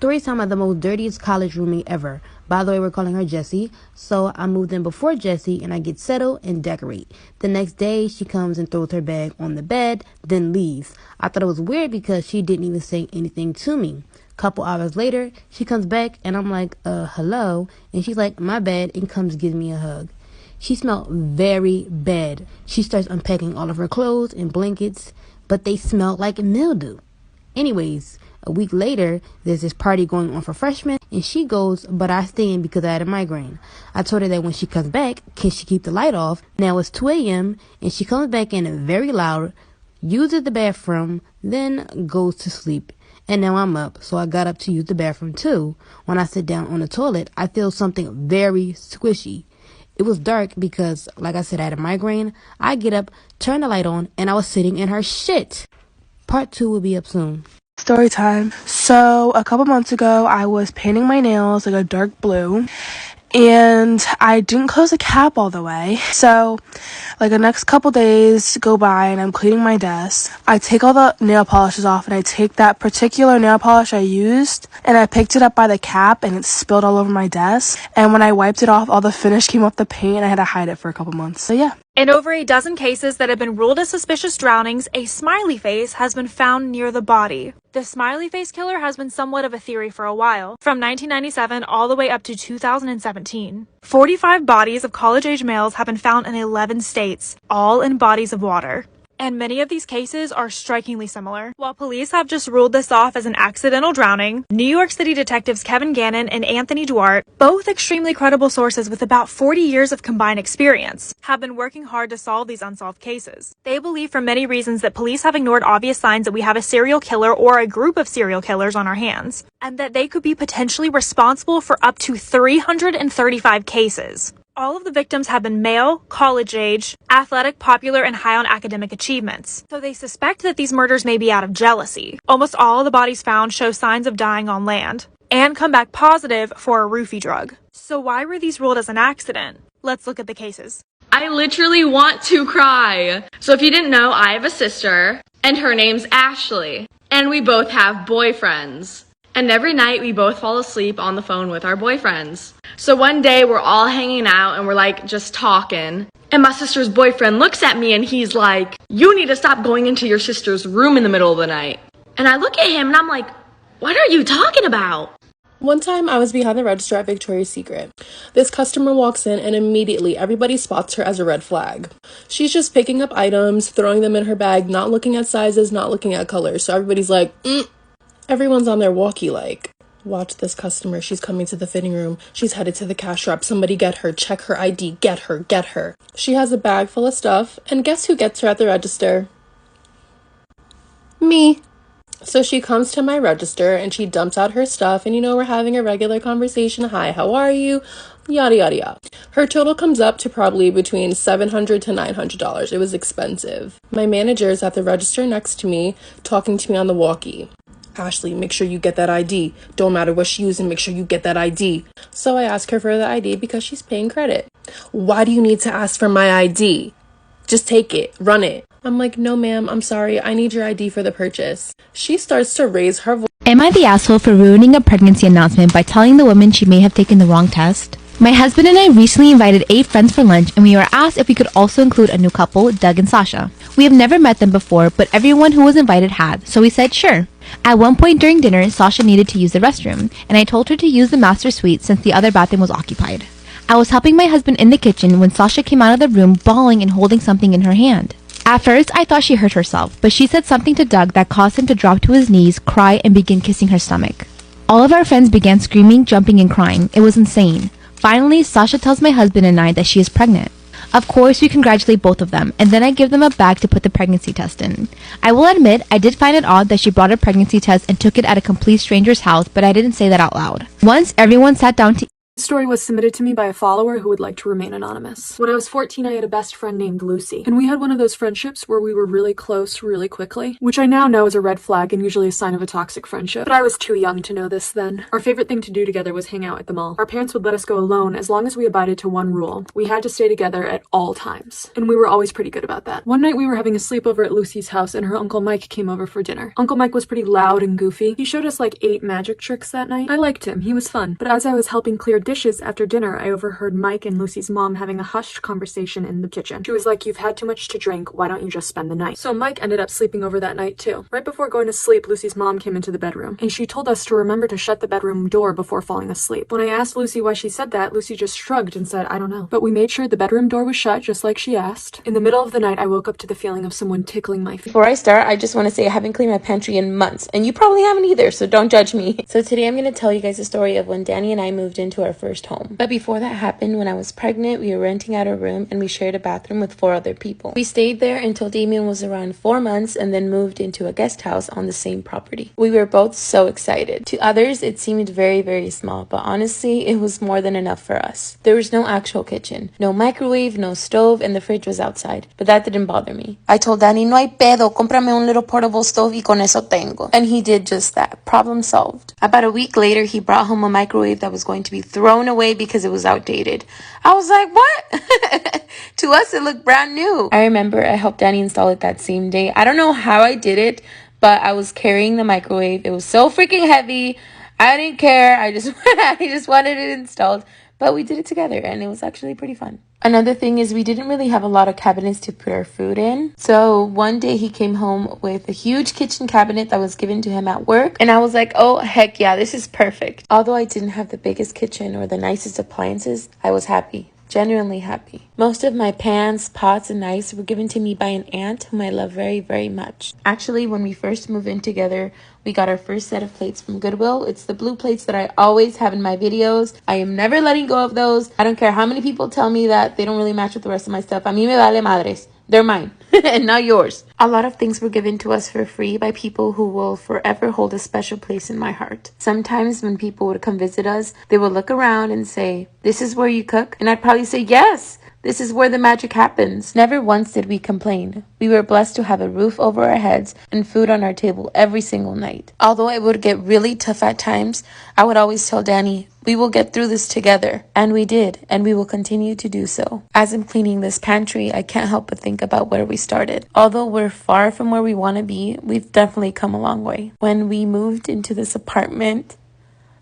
Storytime had the most dirtiest college roommate ever. By the way, we're calling her Jessie. So I moved in before Jessie and I get settled and decorate. The next day, she comes and throws her bag on the bed, then leaves. I thought it was weird because she didn't even say anything to me. Couple hours later, she comes back and I'm like, hello? And she's like, my bad, and comes give me a hug. She smelled very bad. She starts unpacking all of her clothes and blankets, but they smelled like mildew. Anyways, a week later, there's this party going on for freshmen, and she goes, but I stay in because I had a migraine. I told her that when she comes back, can she keep the light off? Now it's 2 a.m., and she comes back in very loud, uses the bathroom, then goes to sleep. And now I'm up, so I got up to use the bathroom too. When I sit down on the toilet, I feel something very squishy. It was dark because, like I said, I had a migraine. I get up, turn the light on, and I was sitting in her shit. Part 2 will be up soon. Story time. So a couple months ago, I was painting my nails like a dark blue, and I didn't close the cap all the way. So like the next couple days go by and I'm cleaning my desk. I take all the nail polishes off and I take that particular nail polish I used and I picked it up by the cap and it spilled all over my desk. And when I wiped it off, all the finish came off the paint and I had to hide it for a couple months. So yeah. In over a dozen cases that have been ruled as suspicious drownings, a smiley face has been found near the body. The smiley face killer has been somewhat of a theory for a while, from 1997 all the way up to 2017. 45 bodies of college-age males have been found in 11 states, all in bodies of water. And many of these cases are strikingly similar. While police have just ruled this off as an accidental drowning, New York City detectives Kevin Gannon and Anthony Duarte, both extremely credible sources with about 40 years of combined experience, have been working hard to solve these unsolved cases. They believe for many reasons that police have ignored obvious signs that we have a serial killer or a group of serial killers on our hands, and that they could be potentially responsible for up to 335 cases. All of the victims have been male, college-age, athletic, popular, and high on academic achievements. So they suspect that these murders may be out of jealousy. Almost all of the bodies found show signs of dying on land and come back positive for a roofie drug. So why were these ruled as an accident? Let's look at the cases. I literally want to cry. So if you didn't know, I have a sister, and her name's Ashley. And we both have boyfriends. And every night we both fall asleep on the phone with our boyfriends. So one day we're all hanging out and we're like just talking. And my sister's boyfriend looks at me and he's like, you need to stop going into your sister's room in the middle of the night. And I look at him and I'm like, what are you talking about? One time I was behind the register at Victoria's Secret. This customer walks in and immediately everybody spots her as a red flag. She's just picking up items, throwing them in her bag, not looking at sizes, not looking at colors. So everybody's like, Everyone's on their walkie like, watch this customer. She's coming to the fitting room. She's headed to the cash wrap. Somebody get her. Check her ID. Get her. Get her. She has a bag full of stuff. And guess who gets her at the register? Me. So she comes to my register and she dumps out her stuff. And we're having a regular conversation. Hi, how are you? Yada, yada, yada. Her total comes up to probably between $700 to $900. It was expensive. My manager is at the register next to me, talking to me on the walkie. Ashley, make sure you get that ID. Don't matter what she's using, make sure you get that ID. So I ask her for the ID because she's paying credit. Why do you need to ask for my ID? Just take it, run it. I'm like, no ma'am, I'm sorry, I need your ID for the purchase. She starts to raise her voice. Am I the asshole for ruining a pregnancy announcement by telling the woman she may have taken the wrong test? My husband and I recently invited 8 friends for lunch and we were asked if we could also include a new couple, Doug and Sasha. We have never met them before, but everyone who was invited had, so we said sure. At one point during dinner, Sasha needed to use the restroom, and I told her to use the master suite since the other bathroom was occupied. I was helping my husband in the kitchen when Sasha came out of the room bawling and holding something in her hand. At first, I thought she hurt herself, but she said something to Doug that caused him to drop to his knees, cry, and begin kissing her stomach. All of our friends began screaming, jumping, and crying. It was insane. Finally, Sasha tells my husband and I that she is pregnant. Of course, we congratulate both of them, and then I give them a bag to put the pregnancy test in. I will admit, I did find it odd that she brought a pregnancy test and took it at a complete stranger's house, but I didn't say that out loud. Once everyone sat down to The story was submitted to me by a follower who would like to remain anonymous. When I was 14, I had a best friend named Lucy, and we had one of those friendships where we were really close really quickly, which I now know is a red flag and usually a sign of a toxic friendship, but I was too young to know this then. Our favorite thing to do together was hang out at the mall. Our parents would let us go alone as long as we abided to one rule. We had to stay together at all times, and we were always pretty good about that. One night we were having a sleepover at Lucy's house and her Uncle Mike came over for dinner. Uncle Mike was pretty loud and goofy. He showed us like 8 magic tricks that night. I liked him, he was fun, but as I was helping clear dishes after dinner, I overheard Mike and Lucy's mom having a hushed conversation in the kitchen. She was like, "You've had too much to drink, why don't you just spend the night?" So Mike ended up sleeping over that night too. Right before going to sleep, Lucy's mom came into the bedroom, and she told us to remember to shut the bedroom door before falling asleep. When I asked Lucy why she said that, Lucy just shrugged and said, "I don't know." But we made sure the bedroom door was shut just like she asked. In the middle of the night, I woke up to the feeling of someone tickling my feet. Before I start, I just want to say I haven't cleaned my pantry in months, and you probably haven't either, so don't judge me. So today I'm going to tell you guys the story of when Danny and I moved into our first home. But before that happened, when I was pregnant, we were renting out a room and we shared a bathroom with 4 other people. We stayed there until Damien was around 4 months and then moved into a guest house on the same property. We were both so excited. To others, it seemed very, very small, but honestly, it was more than enough for us. There was no actual kitchen, no microwave, no stove, and the fridge was outside, but that didn't bother me. I told Danny, "No hay pedo, cómprame un little portable stove y con eso tengo." And he did just that. Problem solved. About a week later, he brought home a microwave that was going to be thrown away because it was outdated. I was like, what? To us, it looked brand new. I remember I helped Danny install it that same day. I don't know how I did it, but I was carrying the microwave. It was so freaking heavy. I didn't care. I just wanted it installed. But we did it together, and it was actually pretty fun. Another thing is we didn't really have a lot of cabinets to put our food in. So one day he came home with a huge kitchen cabinet that was given to him at work. And I was like, oh, heck yeah, this is perfect. Although I didn't have the biggest kitchen or the nicest appliances, I was happy. Genuinely happy. Most of my pans, pots, and knives were given to me by an aunt whom I love very, very much. Actually, when we first moved in together, we got our first set of plates from Goodwill. It's the blue plates that I always have in my videos. I am never letting go of those. I don't care how many people tell me that they don't really match with the rest of my stuff. A mí me vale madres. They're mine and not yours. A lot of things were given to us for free by people who will forever hold a special place in my heart. Sometimes when people would come visit us, they would look around and say, "This is where you cook?" And I'd probably say, "Yes. This is where the magic happens." Never once did we complain. We were blessed to have a roof over our heads and food on our table every single night. Although it would get really tough at times, I would always tell Danny, "We will get through this together." And we did, and we will continue to do so. As I'm cleaning this pantry, I can't help but think about where we started. Although we're far from where we want to be, we've definitely come a long way. When we moved into this apartment,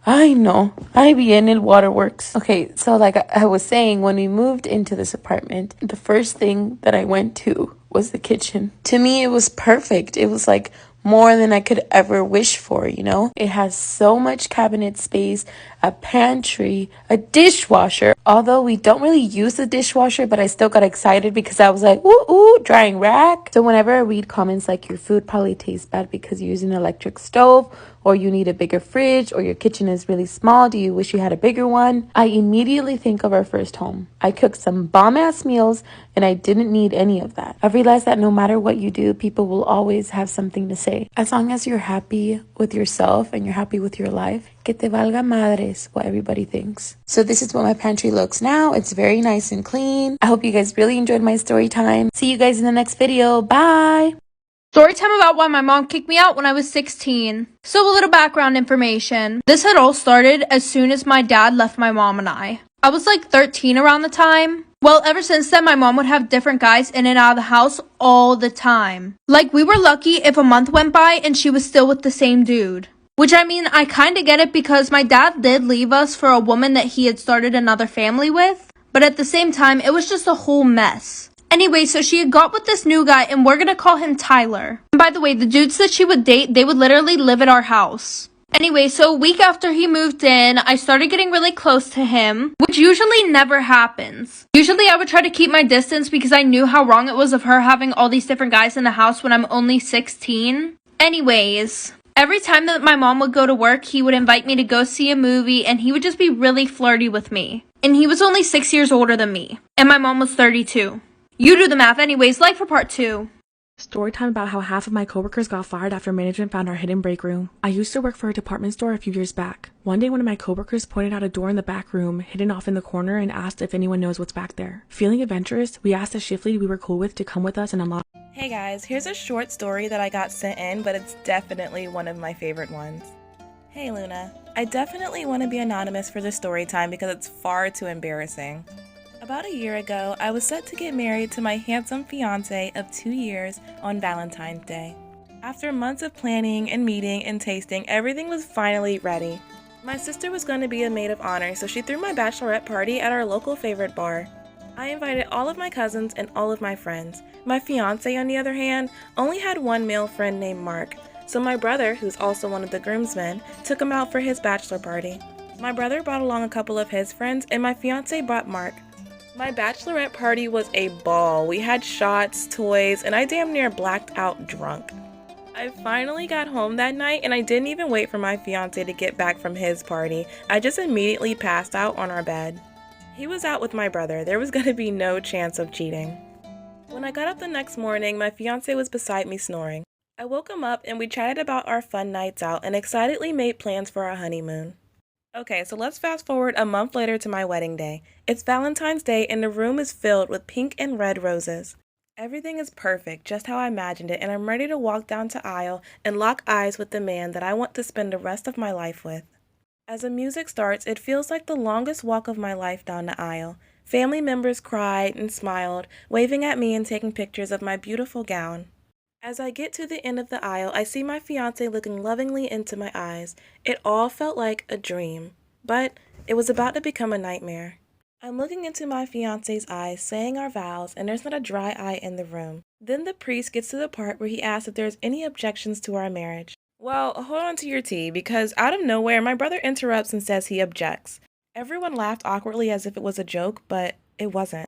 I know. I be in el waterworks. Okay, so like I was saying, when we moved into this apartment, the first thing that I went to was the kitchen. To me, it was perfect. It was like more than I could ever wish for, you know? It has so much cabinet space, a pantry, a dishwasher. Although we don't really use the dishwasher, but I still got excited because I was like, ooh, drying rack. So whenever I read comments like your food probably tastes bad because you're using an electric stove, or you need a bigger fridge, or your kitchen is really small, do you wish you had a bigger one? I immediately think of our first home. I cooked some bomb-ass meals, and I didn't need any of that. I've realized that no matter what you do, people will always have something to say. As long as you're happy with yourself and you're happy with your life, que te valga madres what everybody thinks. So this is what my pantry looks now. It's very nice and clean. I hope you guys really enjoyed my story time. See you guys in the next video. Bye! Story time about why my mom kicked me out when I was 16. So a little background information. This had all started as soon as my dad left my mom and I. I was like 13 around the time. Well, ever since then, my mom would have different guys in and out of the house all the time. Like, we were lucky if a month went by and she was still with the same dude. Which, I mean, I kind of get it because my dad did leave us for a woman that he had started another family with. But at the same time, it was just a whole mess. Anyway, so she had got with this new guy, and we're gonna call him Tyler. And by the way, the dudes that she would date, they would literally live at our house. Anyway, so a week after he moved in, I started getting really close to him, which usually never happens. Usually I would try to keep my distance because I knew how wrong it was of her having all these different guys in the house when I'm only 16. Anyways, every time that my mom would go to work, he would invite me to go see a movie, and he would just be really flirty with me. And he was only 6 years older than me, and my mom was 32. You do the math. Anyways, like for part 2. Story time about how half of my coworkers got fired after management found our hidden break room. I used to work for a department store a few years back. One day one of my coworkers pointed out a door in the back room, hidden off in the corner, and asked if anyone knows what's back there. Feeling adventurous, we asked the shift lead we were cool with to come with us and unlock. Hey guys, here's a short story that I got sent in, but it's definitely one of my favorite ones. Hey Luna, I definitely want to be anonymous for this story time because it's far too embarrassing. About a year ago, I was set to get married to my handsome fiancé of 2 years on Valentine's Day. After months of planning and meeting and tasting, everything was finally ready. My sister was going to be a maid of honor, so she threw my bachelorette party at our local favorite bar. I invited all of my cousins and all of my friends. My fiancé, on the other hand, only had one male friend named Mark, so my brother, who's also one of the groomsmen, took him out for his bachelor party. My brother brought along a couple of his friends, and my fiancé brought Mark. My bachelorette party was a ball. We had shots, toys, and I damn near blacked out drunk. I finally got home that night and I didn't even wait for my fiancé to get back from his party. I just immediately passed out on our bed. He was out with my brother. There was gonna be no chance of cheating. When I got up the next morning, my fiancé was beside me snoring. I woke him up and we chatted about our fun nights out and excitedly made plans for our honeymoon. Okay, so let's fast forward a month later to my wedding day. It's Valentine's Day and the room is filled with pink and red roses. Everything is perfect, just how I imagined it, and I'm ready to walk down the aisle and lock eyes with the man that I want to spend the rest of my life with. As the music starts, it feels like the longest walk of my life down the aisle. Family members cried and smiled, waving at me and taking pictures of my beautiful gown. As I get to the end of the aisle, I see my fiancé looking lovingly into my eyes. It all felt like a dream, but it was about to become a nightmare. I'm looking into my fiancé's eyes, saying our vows, and there's not a dry eye in the room. Then the priest gets to the part where he asks if there's any objections to our marriage. Well, hold on to your tea, because out of nowhere, my brother interrupts and says he objects. Everyone laughed awkwardly as if it was a joke, but it wasn't.